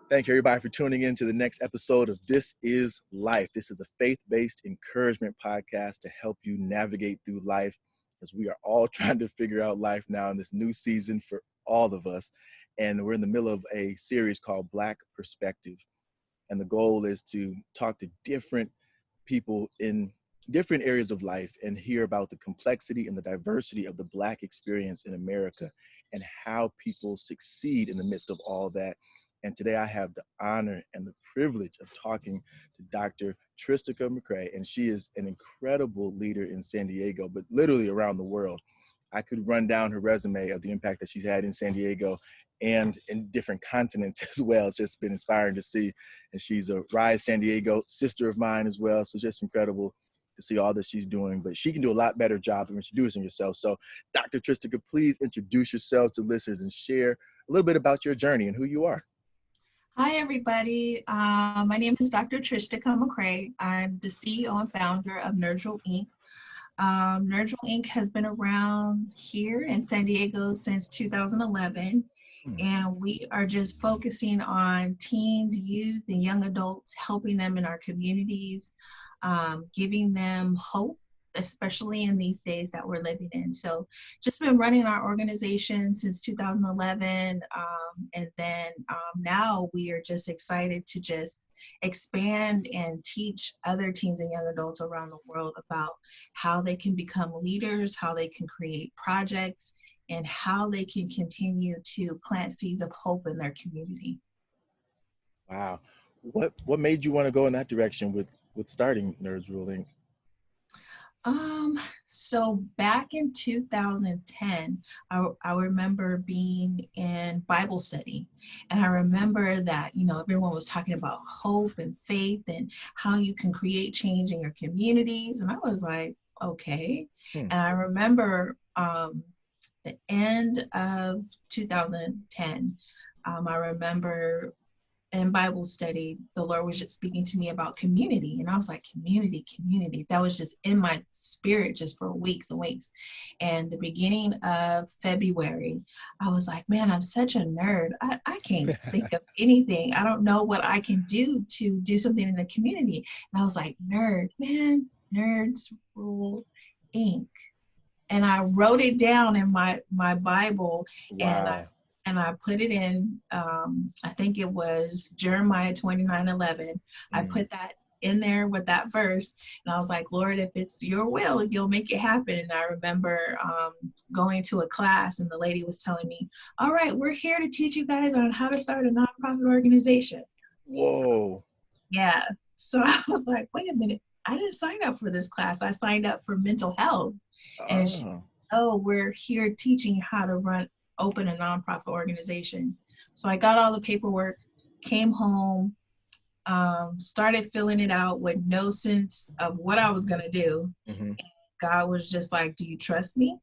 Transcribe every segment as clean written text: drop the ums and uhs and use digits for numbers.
Thank you, everybody, for tuning in to the next episode of This Is Life. This is a faith-based encouragement podcast to help you navigate through life as we are all trying to figure out life now in this new season for all of us. And we're in the middle of a series called Black Perspective. And the goal is to talk to different people in different areas of life and hear about the complexity and the diversity of the Black experience in America and how people succeed in the midst of all that. And today I have the honor and the privilege of talking to Dr. Tristaca McCray, and she is an incredible leader in San Diego, but literally around the world. I could run down her resume of the impact that she's had in San Diego and in different continents as well. It's just been inspiring to see. And she's a Rise San Diego sister of mine as well. So just incredible to see all that she's doing, but she can do a lot better job of introducing herself. So Dr. Tristaca, please introduce yourself to listeners and share a little bit about your journey and who you are. Hi, everybody. My name is Dr. Tristaca McCray. I'm the CEO and founder of Nerdrel Inc. Nerdrel Inc. has been around here in San Diego since 2011, and we are just focusing on teens, youth, and young adults, helping them in our communities, giving them hope, especially in these days that we're living in. So just been running our organization since 2011. And then now we are just excited to just expand and teach other teens and young adults around the world about how they can become leaders, how they can create projects, and how they can continue to plant seeds of hope in their community. Wow. What made you want to go in that direction with starting Nerdrel Inc.? So back in 2010, I remember being in Bible study, and I remember that, everyone was talking about hope and faith and how you can create change in your communities. And I was like, okay. And I remember, the end of 2010, I remember in Bible study, the Lord was just speaking to me about community. And I was like, community. That was just in my spirit just for weeks and weeks. And the beginning of February, I was like, man, I'm such a nerd. I can't think of anything. I don't know what I can do to do something in the community. And I was like, Nerds Rule Inc. And I wrote it down in my Bible. Wow. And I put it in, I think it was Jeremiah 29:11. I put that in there with that verse. And I was like, Lord, if it's your will, you'll make it happen. And I remember going to a class, and the lady was telling me, all right, we're here to teach you guys on how to start a nonprofit organization. Whoa. Yeah. So I was like, wait a minute. I didn't sign up for this class. I signed up for mental health. And she, we're here teaching how to open a nonprofit organization. So I got all the paperwork, came home, started filling it out with no sense of what I was going to do. And God was just like, do you trust me?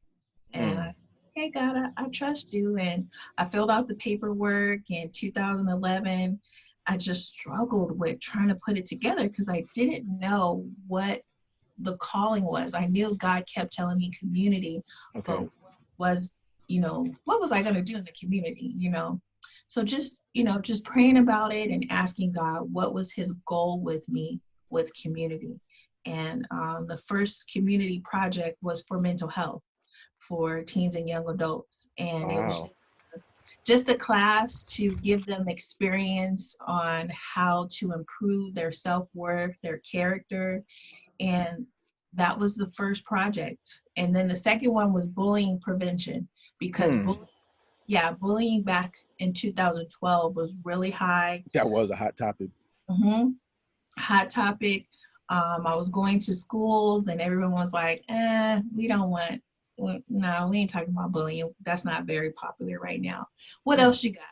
And I said, hey, God, I trust you. And I filled out the paperwork in 2011. I just struggled with trying to put it together because I didn't know what the calling was. I knew God kept telling me community, but what was I going to do in the community, So just praying about it and asking God, what was his goal with me with community? And the first community project was for mental health for teens and young adults. And it was just a class to give them experience on how to improve their self-worth, their character. And that was the first project. And then the second one was bullying prevention, because bullying back in 2012 was really high. That was a hot topic. Hot topic. I was going to schools and everyone was like, we ain't talking about bullying. That's not very popular right now. What else you got?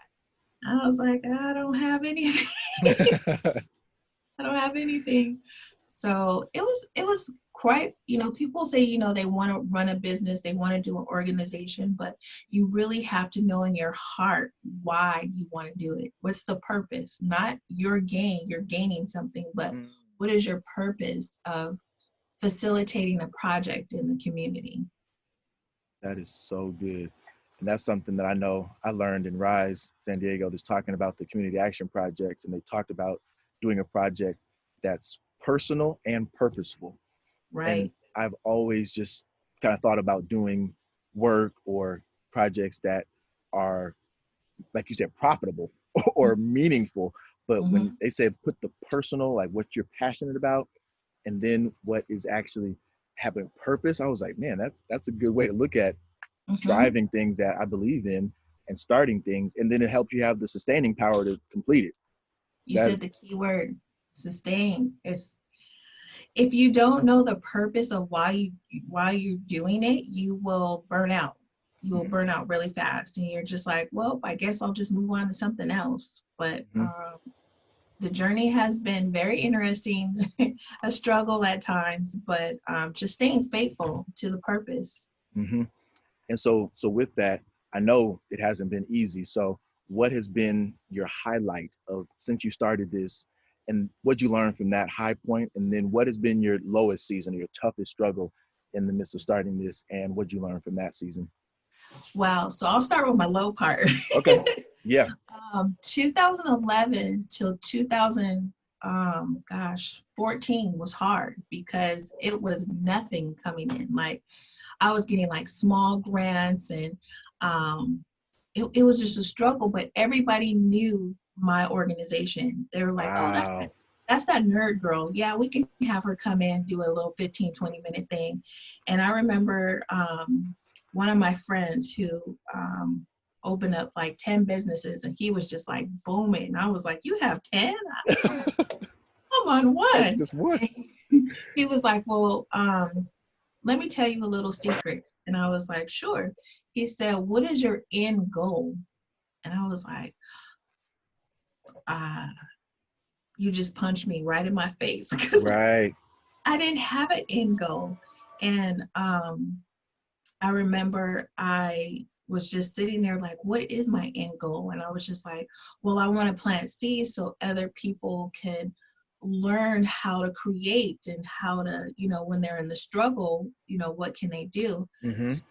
I was like, I don't have anything. I don't have anything. So it was quite, people say, they want to run a business, they want to do an organization, but you really have to know in your heart why you want to do it. What's the purpose? Not your gain, you're gaining something, but what is your purpose of facilitating a project in the community? That is so good. And that's something that I know I learned in Rise San Diego, just talking about the community action projects. And they talked about doing a project that's personal and purposeful. And Right. I've always just kind of thought about doing work or projects that are, like you said, profitable or meaningful. But when Mm-hmm. they say put the personal, like what you're passionate about, and then what is actually having purpose, I was like, man, that's a good way to look at Mm-hmm. driving things that I believe in and starting things, and then it helps you have the sustaining power to complete it. You That said is, the key word, sustain. It's if you don't know the purpose of why you're doing it, you will burn out. You will burn out really fast, and you're just like, well, I guess I'll just move on to something else. But mm-hmm, the journey has been very interesting, a struggle at times, but just staying faithful to the purpose. mm-hmm. And so with that, I know it hasn't been easy. So what has been your highlight of since you started this, and what you learned from that high point, and then what has been your lowest season or your toughest struggle in the midst of starting this, and what you learned from that season? Wow. So I'll start with my low part. Okay. Yeah. 2011 till 2000, 14 was hard because it was nothing coming in. Like I was getting like small grants and it was just a struggle, but everybody knew my organization. They were like, oh, Wow. that's that nerd girl. Yeah, we can have her come in, do a little 15, 20-minute thing. And I remember one of my friends who opened up like 10 businesses and he was just like booming. And I was like, you have 10? I'm on That's one. just one. And he was like, well, let me tell you a little secret. And I was like, sure. He said, what is your end goal? And I was like, ah, you just punched me right in my face because Right. I didn't have an end goal. And I remember I was just sitting there like, what is my end goal? And I was just like, well, I want to plant seeds so other people can learn how to create and how to, when they're in the struggle, what can they do? Mm-hmm. So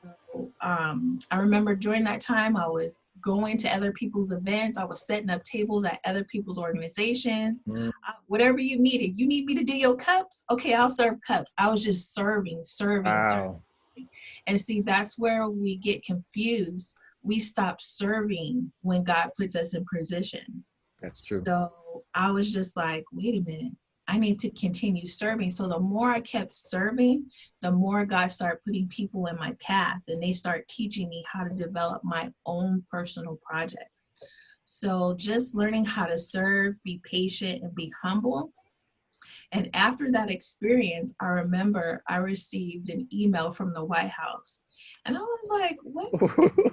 I remember during that time, I was going to other people's events. I was setting up tables at other people's organizations. Mm. Whatever you needed. You need me to do your cups? Okay, I'll serve cups. I was just serving. Wow. And see, that's where we get confused. We stop serving when God puts us in positions. That's true. So I was just like, wait a minute, I need to continue serving. So the more I kept serving, the more God started putting people in my path and they start teaching me how to develop my own personal projects. So just learning how to serve, be patient, and be humble. And after that experience, I remember I received an email from the White House. And I was like, what is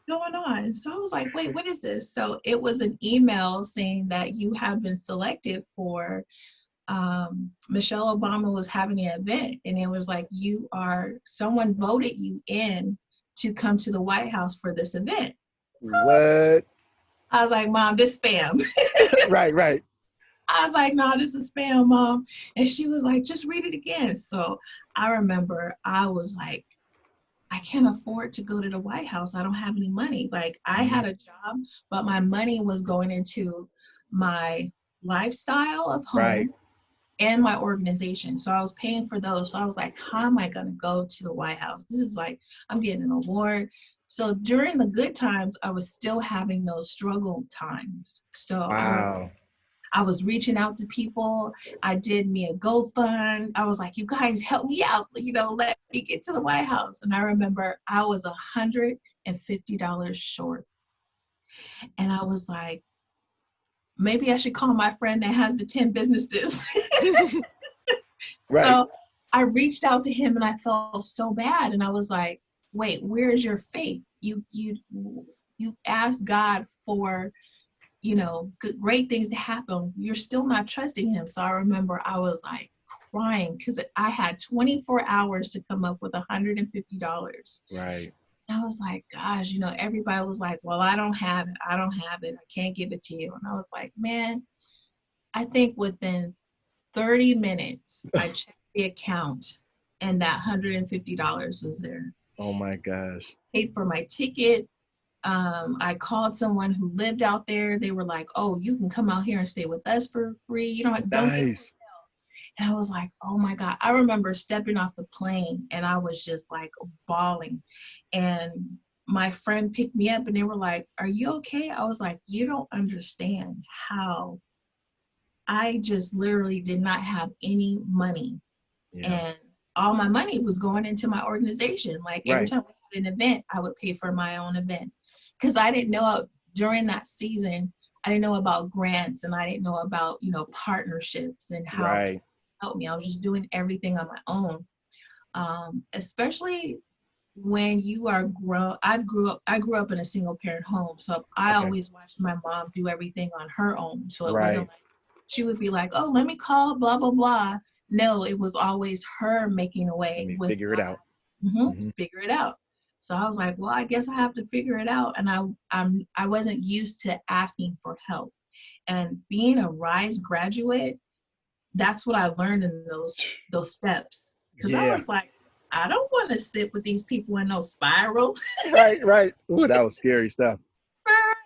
going on? So I was like, wait, what is this? So it was an email saying that you have been selected for Michelle Obama was having an event. And it was like, someone voted you in to come to the White House for this event. What? I was like, Mom, this spam. Right, right. I was like, no, this is spam, Mom. And she was like, just read it again. So I remember I was like, I can't afford to go to the White House. I don't have any money. Like I Mm-hmm. had a job, but my money was going into my lifestyle of Right. home and my organization. So I was paying for those. So I was like, how am I going to go to the White House? This is like, I'm getting an award. So during the good times, I was still having those struggle times. So Wow. I was reaching out to people. I did me a GoFund. I was like, you guys help me out, let me get to the White House. And I remember I was $150 short. And I was like, maybe I should call my friend that has the 10 businesses. Right. So I reached out to him and I felt so bad. And I was like, wait, where's your faith? You asked God for great things to happen. You're still not trusting him. So I remember I was like crying because I had 24 hours to come up with $150. Right. And I was like, gosh, everybody was like, well, I don't have it. I don't have it. I can't give it to you. And I was like, man, I think within 30 minutes, I checked the account and that $150 was there. Oh my gosh. Paid for my ticket. I called someone who lived out there. They were like, "Oh, you can come out here and stay with us for free. You don't get." Nice. And I was like, "Oh my God." I remember stepping off the plane and I was just like bawling. And my friend picked me up and they were like, "Are you okay?" I was like, "You don't understand how I just literally did not have any money." Yeah. And all my money was going into my organization. Like every Right. time we had an event, I would pay for my own event. Because I didn't know during that season, I didn't know about grants and I didn't know about, partnerships and how people Right. help me. I was just doing everything on my own. Especially when you are I grew up in a single parent home. So I Okay. always watched my mom do everything on her own. So it wasn't Right. like she would be like, "Oh, let me call blah blah blah." No, it was always her making a Let way me with figure it out. Hmm. figure it out. So I was like, well, I guess I have to figure it out. And I wasn't used to asking for help. And being a RISE graduate, that's what I learned in those steps. Because I Yeah. was like, I don't want to sit with these people in no spiral. Right. Right. Ooh, that was scary stuff.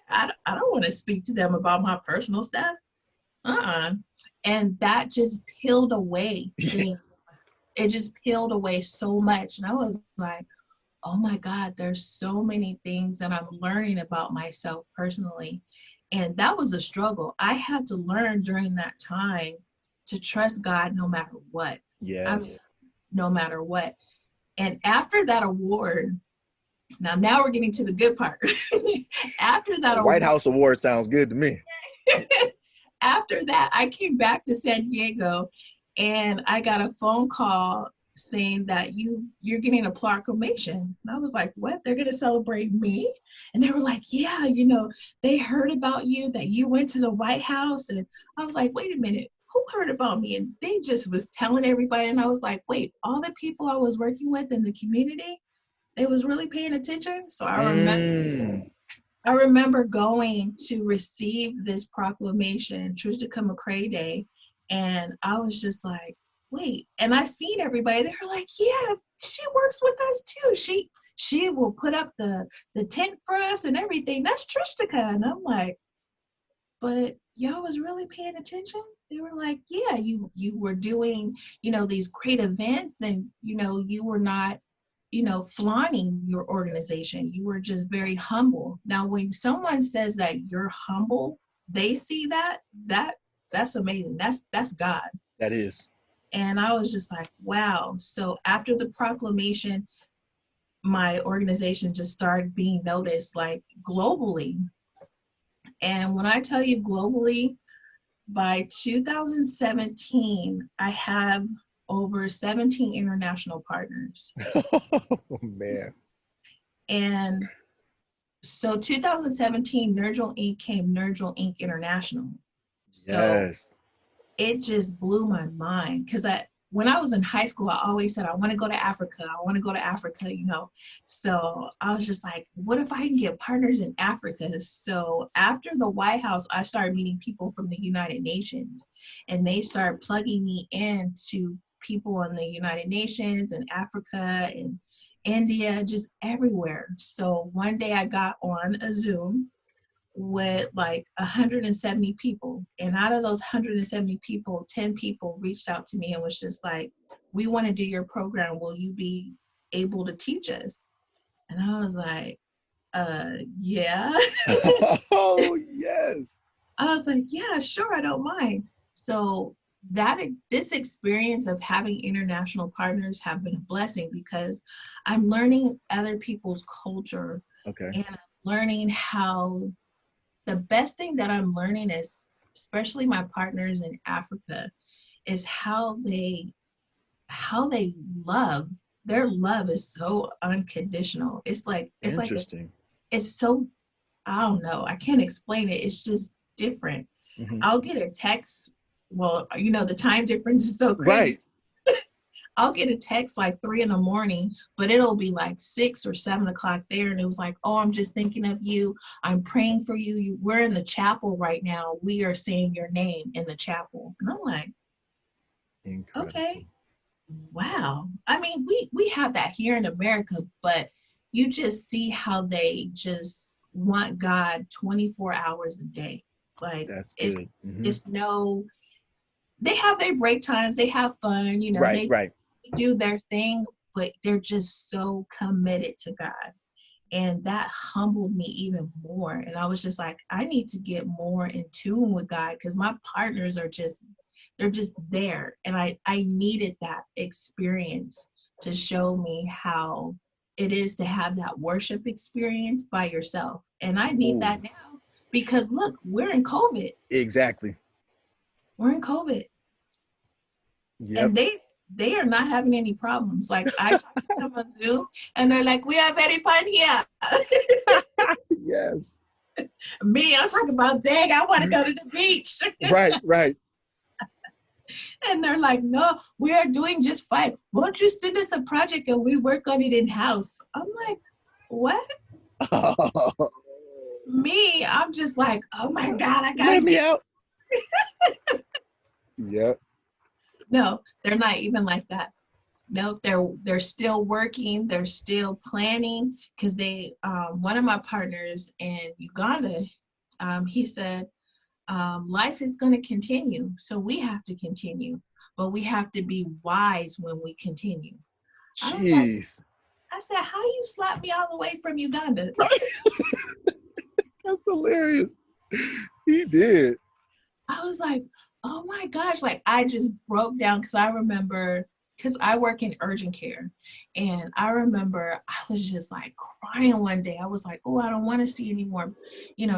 I don't want to speak to them about my personal stuff. And that just peeled away Yeah. things. It just peeled away so much. And I was like, oh my God, there's so many things that I'm learning about myself personally. And that was a struggle. I had to learn during that time to trust God no matter what. I mean, Yes. no matter what. And after that award, now we're getting to the good part. After A that White award, House award sounds good to me. after that, I came back to San Diego and I got a phone call saying that you're getting a proclamation. And I was like, what? They're gonna celebrate me? And they were like, yeah, they heard about you, that you went to the White House. And I was like, wait a minute, who heard about me? And they just was telling everybody. And I was like, wait, all the people I was working with in the community, they was really paying attention. So Mm. I remember going to receive this proclamation, Tristaca McCrae Day, and I was just like, wait. And I seen everybody. They were like, yeah, she works with us too. She will put up the tent for us and everything. That's Tristaca. And I'm like, but y'all was really paying attention? They were like, yeah, you were doing, these great events and, you were not, flaunting your organization. You were just very humble. Now, when someone says that you're humble, they see that's amazing. That's God. That is. And I was just like, wow. So after the proclamation, my organization just started being noticed like globally. And when I tell you globally, by 2017, I have over 17 international partners. Oh man. And so 2017, Nurgle Inc. came Nurgle Inc. International. So Yes. it just blew my mind because when I was in high school, I always said, I want to go to Africa. I want to go to Africa. So I was just like, what if I can get partners in Africa? So after the White House, I started meeting people from the United Nations and they started plugging me into people in the United Nations and Africa and India, just everywhere. So one day I got on a Zoom with like 170 people. And out of those 170 people, 10 people reached out to me and was just like, we want to do your program. Will you be able to teach us? And I was like, yeah. Oh yes. I was like, yeah, sure, I don't mind. So this experience of having international partners have been a blessing because I'm learning other people's culture Okay. and I'm learning how the best thing that I'm learning is, especially my partners in Africa, is how they love. Their love is so unconditional. Interesting. It's so, I don't know. I can't explain it. It's just different. Hmm. I'll get a text. Well, the time difference is so crazy. Right. I'll get a text like 3 a.m, but it'll be like 6 or 7 o'clock there. And it was like, oh, I'm just thinking of you. I'm praying for you. We're in the chapel right now. We are saying your name in the chapel. And I'm like, okay, Incredible. wow. I mean, we have that here in America, but you just see how they just want God 24 hours a day. Like That's it's good. it's no, they have their break times, they have fun, Right, they right. do their thing, but they're just so committed to God. And that humbled me even more. And I was just like, I need to get more in tune with God, because my partners are just, they're just there. And I needed that experience to show me how it is to have that worship experience by yourself. And I need Ooh, that now, because look, we're in COVID. exactly. We're in COVID. Yep. And they are not having any problems. Like I talk to them on Zoom and they're like, we are very fun here. Yes. Me, I'm talking about, dang, I want to go to the beach. Right, right. And they're like, no, we are doing just fine. Won't you send us a project and we work on it in-house? I'm like, what? Me, I'm just like, oh my God, I gotta Let me get. out. Yep. No, they're not even like that. No, they're still working, they're still planning, because they one of my partners in Uganda, he said, life is going to continue, so we have to continue, but we have to be wise when we continue. I was like, Jeez. I said, how you slap me all the way from Uganda? Right. That's hilarious. He did. I was like, oh my gosh, like I just broke down, because I remember, because I work in urgent care, and I remember I was just like crying one day. I was like, oh, I don't want to see any more,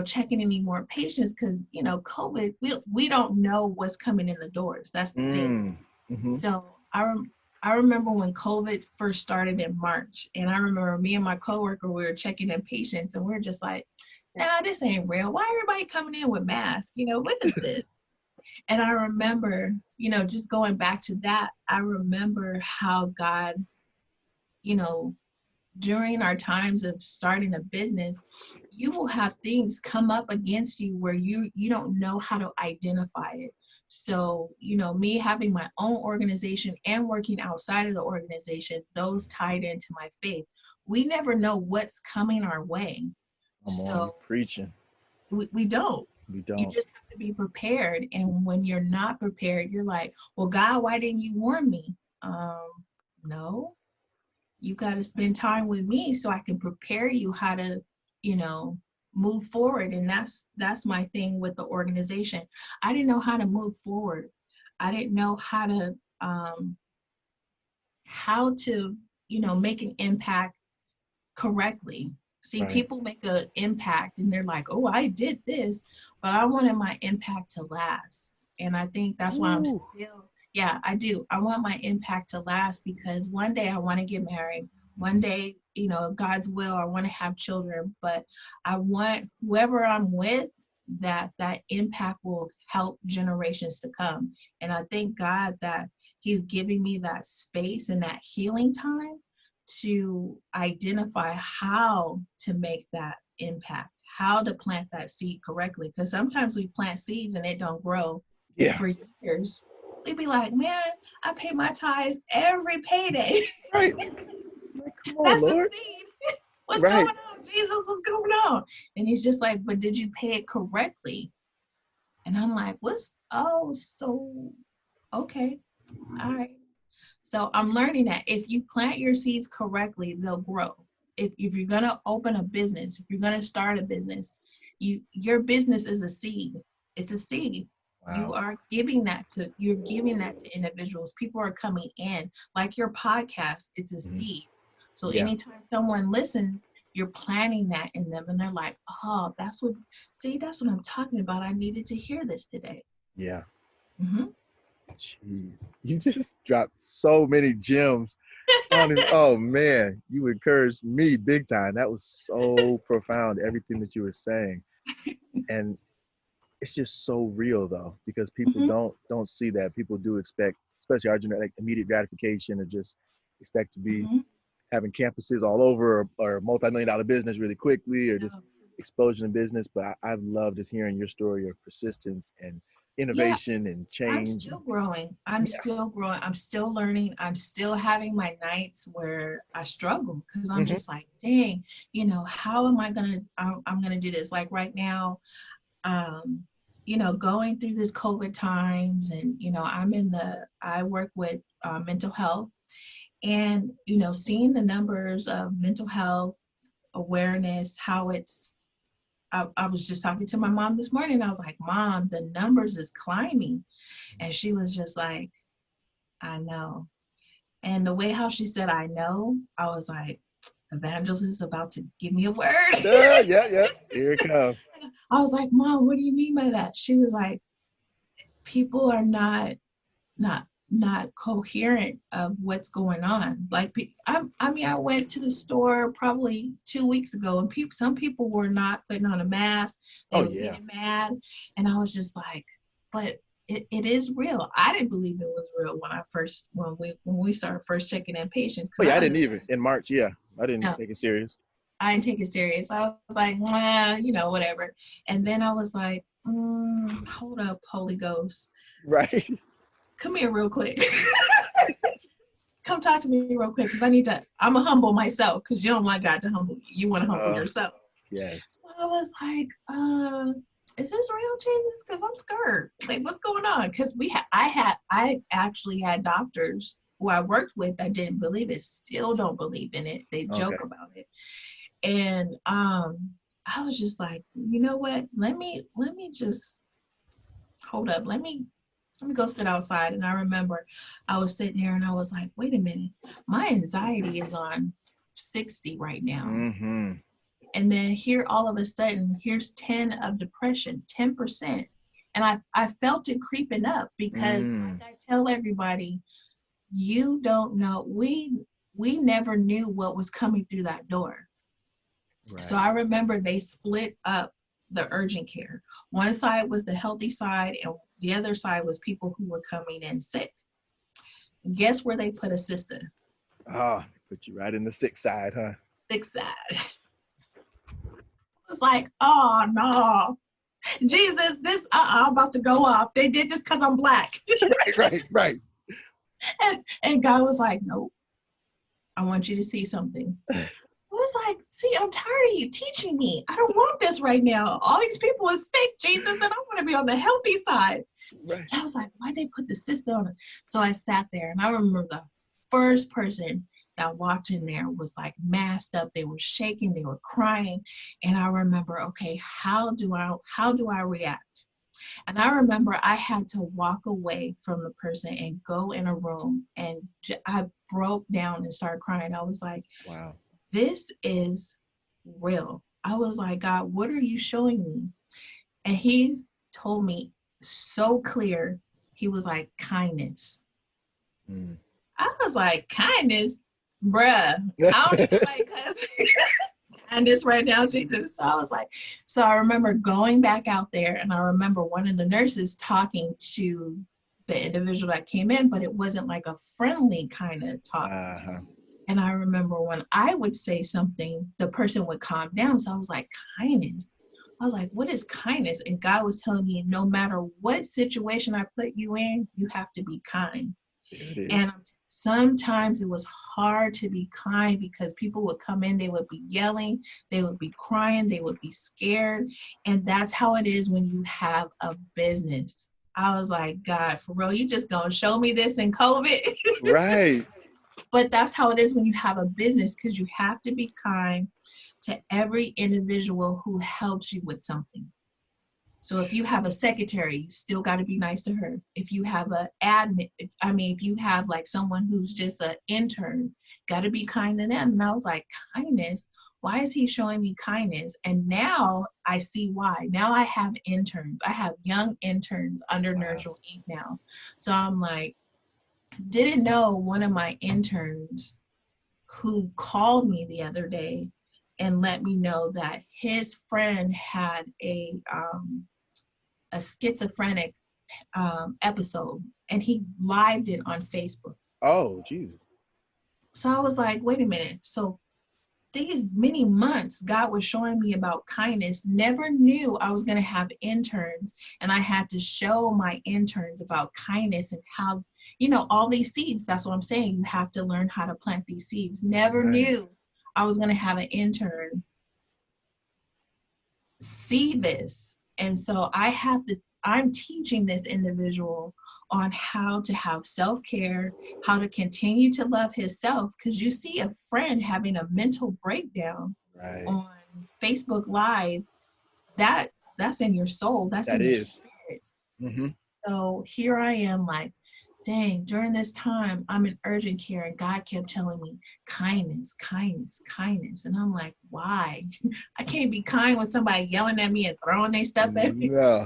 checking any more patients, because, COVID, we don't know what's coming in the doors. That's the thing. Mm-hmm. So I remember when COVID first started in March, and I remember me and my coworker, we were checking in patients, and we were just like, nah, this ain't real. Why everybody coming in with masks? What is this? And I remember, just going back to that, I remember how God, you know, during our times of starting a business, you will have things come up against you where you don't know how to identify it. So, me having my own organization and working outside of the organization, those tied into my faith. We never know what's coming our way. Come on, you So preaching. we don't. We You don't. just have to be prepared. And when you're not prepared, you're like, well, God, why didn't you warn me? No, you got to spend time with me so I can prepare you how to, you know, move forward. And that's my thing with the organization. I didn't know how to move forward. I didn't know how to, make an impact correctly. See, Right. people make an impact and they're like, oh, I did this, but I wanted my impact to last. And I think that's why I'm Ooh. still, yeah, I do. I want my impact to last, because one day I want to get married. One Mhm. day, God's will, I want to have children, but I want whoever I'm with, that impact will help generations to come. And I thank God that He's giving me that space and that healing time to identify how to make that impact, how to plant that seed correctly. Because sometimes we plant seeds and it don't grow Yeah. for years. We'd be like, man, I pay my tithes every payday. Right. Like, come on, That's the Lord. seed. What's going Right. on? Jesus, what's going on? And he's just like, but did you pay it correctly? And I'm like, so, okay, all right. So I'm learning that if you plant your seeds correctly, they'll grow. If you're gonna open a business, if you're gonna start a business, your business is a seed. It's a seed. Wow. You're giving that to individuals. People are coming in. Like your podcast, it's a Mhm. seed. So Yeah. anytime someone listens, you're planting that in them, and they're like, oh, that's what I'm talking about. I needed to hear this today. Yeah. Mm-hmm. Jeez. You just dropped so many gems. Oh man, you encouraged me big time. That was so profound, everything that you were saying. And it's just so real though, because people Mm-hmm. don't see that. People do expect, especially our generation, like immediate gratification, or just expect to be Mm-hmm. having campuses all over, or multi-million-dollar business really quickly, or just No. explosion of business. But I've loved just hearing your story of persistence and innovation and I'm change. still growing. I'm Yeah. still growing. I'm still learning. I'm still having my nights where I struggle because I'm Hmm. just like, dang, how am I gonna? I'm gonna do this. Like right now, um, going through this COVID times, and I work with mental health, and seeing the numbers of mental health awareness, how I was just talking to my mom this morning. I was like, Mom, the numbers is climbing. And she was just like, I know. And the way how she said, I know, I was like, Evangelist is about to give me a word. Yeah, yeah, yeah. Here it comes. I was like, Mom, what do you mean by that? She was like, people are not coherent of what's going on. Like, I went to the store probably 2 weeks ago, and some people were not putting on a mask. They Oh was yeah. getting mad, and I was just like, but it is real. I didn't believe it was real when we started first checking in patients, Oh because yeah, I I didn't even understand. in March. Yeah, I didn't No, take it serious. I didn't take it serious. I was like, whatever. And then I was like, hold up, Holy Ghost, Right. come here real quick. Come talk to me real quick, because I'm a humble myself, because you don't want God to humble you. You want to humble yourself. Yes. So I was like, is this real, Jesus? Because I'm scared. Like, what's going on? Because I actually had doctors who I worked with that didn't believe it, still don't believe in it. They Okay. joke about it. And I was just like, you know what? Let me just hold up. Let me go sit outside. And I remember I was sitting there and I was like, wait a minute, my anxiety is on 60 right now. Mm-hmm. And then here, all of a sudden, here's 10 of depression, 10%. And I felt it creeping up, because like I tell everybody, you don't know. We never knew what was coming through that door. So Right. I remember they split up the urgent care. One side was the healthy side, and the other side was people who were coming in sick. And guess where they put a sister? Ah, put you right in the sick side, huh? Sick side. It's like, oh no, Jesus, this I'm about to go off. They did this because I'm black. Right, right, right. And God was like, nope, I want you to see something. I was like, see, I'm tired of you teaching me. I don't want this right now. All these people are sick, Jesus, and I want to be on the healthy side. Right. And I was like, why'd they put the sister on it? So I sat there, and I remember the first person that walked in there was like masked up. They were shaking, they were crying. And I remember, okay, how do I react? And I remember I had to walk away from the person and go in a room, and I broke down and started crying. I was like, Wow. this is real. I was like, God, what are you showing me? And he told me so clear. He was like, kindness. Mm. I was like, kindness? Bruh, I don't need nobody cuss. Kindness right now, Jesus. So I was like, so I remember going back out there, and I remember one of the nurses talking to the individual that came in, but it wasn't like a friendly kind of talk. Uh-huh. And I remember when I would say something, the person would calm down. So I was like, kindness. I was like, what is kindness? And God was telling me, no matter what situation I put you in, you have to be kind. There it And is. sometimes it was hard to be kind, because people would come in, they would be yelling, they would be crying, they would be scared. And that's how it is when you have a business. I was like, God, for real, you just gonna show me this in COVID? Right. But that's how it is when you have a business, because you have to be kind to every individual who helps you with something. So if you have a secretary, you still got to be nice to her. If you have an admin, if you have like someone who's just an intern, got to be kind to them. And I was like, kindness? Why is he showing me kindness? And now I see why. Now I have interns. I have young interns under Wow. Nurture Inc. now. So I'm like, didn't know one of my interns who called me the other day and let me know that his friend had a schizophrenic episode, and he lived it on Facebook. Oh, Jesus. So I was like, wait a minute. So these many months, God was showing me about kindness. Never knew I was going to have interns, and I had to show my interns about kindness and how, all these seeds. That's what I'm saying. You have to learn how to plant these seeds. Never Right. knew I was going to have an intern see this. And so I'm teaching this individual on how to have self-care, how to continue to love himself. Because you see a friend having a mental breakdown Right. on Facebook Live, that's in your soul, that's That in your is. spirit. Mm-hmm. So here I am like, dang, during this time, I'm in urgent care, and God kept telling me, kindness, kindness, kindness. And I'm like, why? I can't be kind with somebody yelling at me and throwing their stuff at me. No.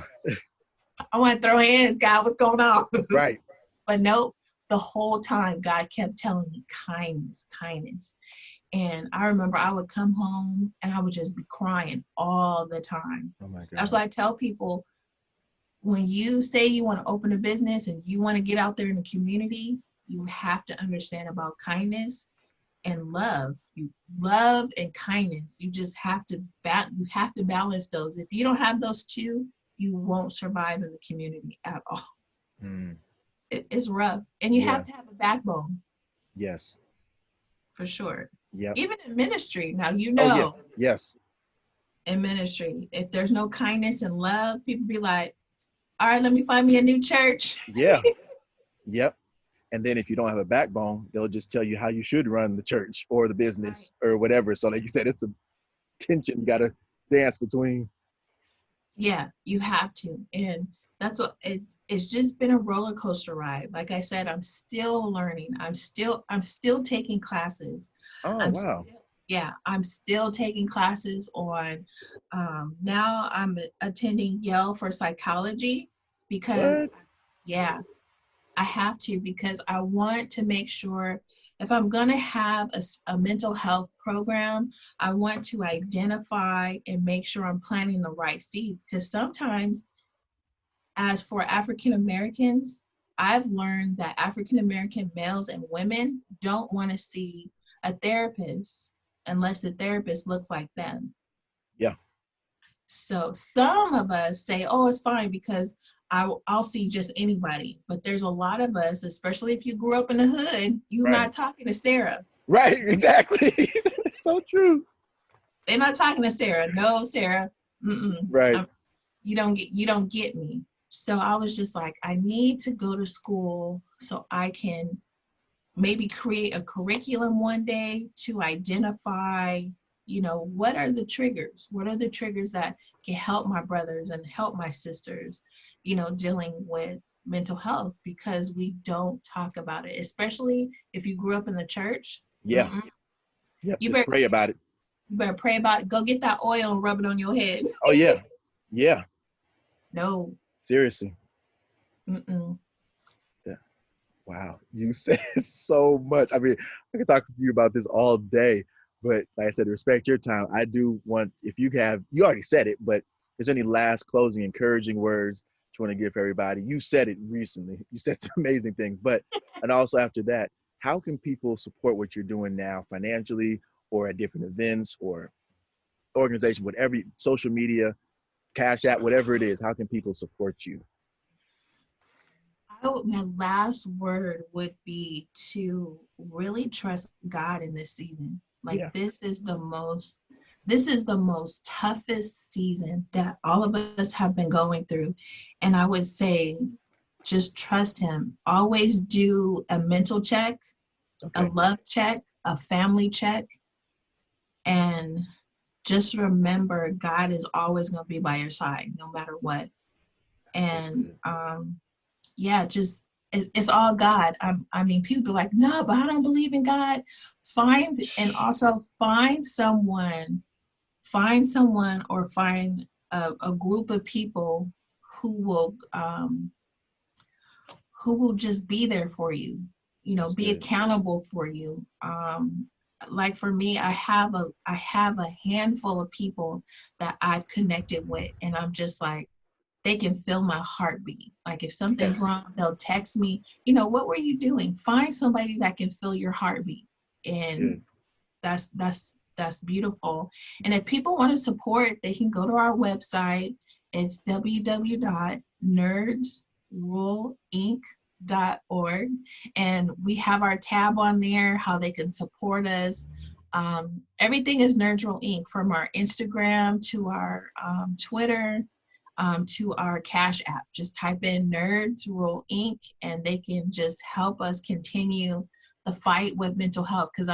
I want to throw hands, God, what's going on? Right. But nope, the whole time, God kept telling me, kindness, kindness. And I remember I would come home and I would just be crying all the time. Oh my That's God. why I tell people, when you say you want to open a business and you want to get out there in the community, you have to understand about kindness and love. You love and kindness. You just have to balance those. If you don't have those two, you won't survive in the community at all. Mm. It's rough, and you Yeah. have to have a backbone Yes. for sure. Yep. Even in ministry, now Oh yeah. Yes. in ministry, if there's no kindness and love, people be like, "All right, let me find me a new church." Yeah. Yep. And then if you don't have a backbone, they'll just tell you how you should run the church or the Right. business or whatever. So like you said, it's a tension you got to dance between. Yeah, you have to. And that's what it's just been a roller coaster ride. Like I said, I'm still learning. I'm still taking classes. Oh, I'm wow. still yeah, I'm still taking classes on now I'm attending Yale for psychology because What? yeah, I have to, because I want to make sure if I'm going to have a mental health program, I want to identify and make sure I'm planting the right seeds. Because sometimes, as for African Americans, I've learned that African American males and women don't want to see a therapist unless the therapist looks like them. Yeah. So some of us say, oh, it's fine because I'll see just anybody. But there's a lot of us, especially if you grew up in the hood, you're Right. not talking to Sarah. Right. Exactly. It's so true. They're not talking to Sarah. No, Sarah. Mm-mm. Right. You don't get me. So I was just like, I need to go to school so I can maybe create a curriculum one day to identify, what are the triggers? What are the triggers that can help my brothers and help my sisters, dealing with mental health, because we don't talk about it, especially if you grew up in the church. Yeah. Mm-mm. Yep. You Just better pray about it. you better pray about it. Go get that oil and rub it on your head. Oh, yeah. Yeah. No. Seriously. Mm-mm. Yeah. Wow. You said so much. I mean, I could talk to you about this all day, but like I said, respect your time. I do want, if you already said it, but is there any last closing, encouraging words you want to give everybody? You said it recently. You said some amazing things, and also after that, how can people support what you're doing now financially or at different events or organization, whatever, social media, Cash App, whatever it is, how can people support you? My last word would be to really trust God in this season. Like Yeah. this is the most toughest season that all of us have been going through. And I would say just trust him. Always do a mental check, a Okay. love check, a family check, and just remember God is always going to be by your side no matter what. That's so And good. yeah, just it's all God. I mean, people are like, no, but I don't believe in God. Find someone or find a group of people who will just be there for you, That's be good. accountable for you. Like for me, I have a handful of people that I've connected with, and I'm just like, they can feel my heartbeat. Like if something's Yes. wrong, they'll text me, what were you doing? Find somebody that can feel your heartbeat. That's And good. that's that's beautiful. And if people want to support, they can go to our website. It's www.nerdsruleinc.org. And we have our tab on there, how they can support us. Everything is Nerds Rule Inc. from our Instagram to our Twitter to our Cash App. Just type in Nerds Rule Inc. and they can just help us continue the fight with mental health, because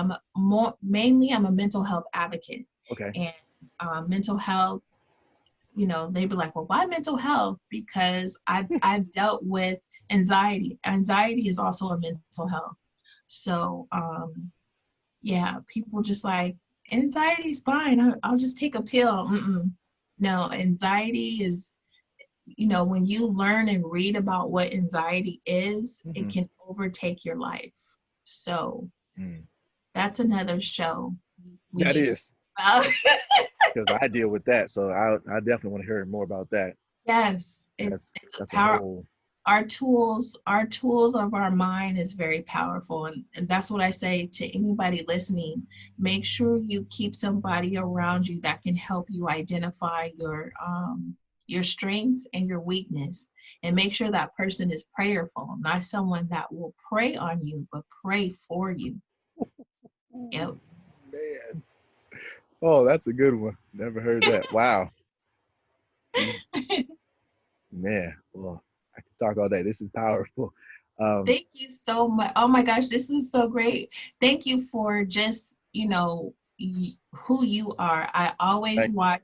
mainly I'm a mental health advocate. Okay. And mental health, you know, they'd be like, well, why mental health? Because I've dealt with anxiety. Anxiety is also a mental health. So yeah, people just like, anxiety's fine. I'll just take a pill. Mm-mm. No, anxiety is, you know, when you learn and read about what anxiety is, it can overtake your life. So that's another show we That need to is, talk about. because I deal with that, so I definitely want to hear more about that. Yes, it's a That's a power. whole. Our tools of our mind is very powerful, and that's what I say to anybody listening. Make sure you keep somebody around you that can help you identify your strengths and your weakness, and make sure that person is prayerful, not someone that will prey on you, but pray for you. Yep. Man. Oh, that's a good one. Never heard that. Wow. Man. Well, I can talk all day. This is powerful. Thank you so much. Oh my gosh, this is so great. Thank you for just, you know, who you are. I always Thank watch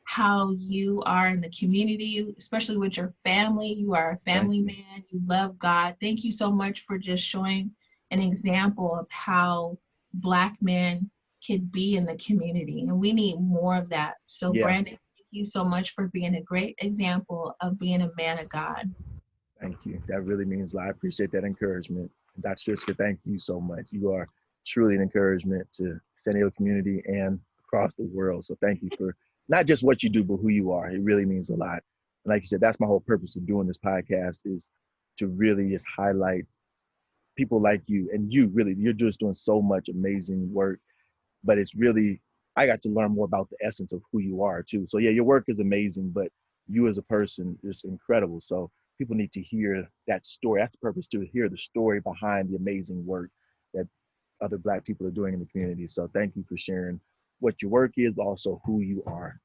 how you are in the community, especially with your family. You are a thank family you. man. You love God. Thank you so much for just showing an example of how Black men could be in the community. And we need more of that. So, Yeah. Brandon, thank you so much for being a great example of being a man of God. Thank you. That really means a lot. I appreciate that encouragement. Dr. Tricia, thank you so much. You are truly an encouragement to San Diego community and across the world. So thank you for not just what you do, but who you are. It really means a lot. And like you said, that's my whole purpose of doing this podcast, is to really just highlight people like you. And you really, you're just doing so much amazing work, but it's really, I got to learn more about the essence of who you are too. So yeah, your work is amazing, but you as a person is incredible. So people need to hear that story. That's the purpose, to hear the story behind the amazing work that other Black people are doing in the community. So thank you for sharing what your work is, but also who you are.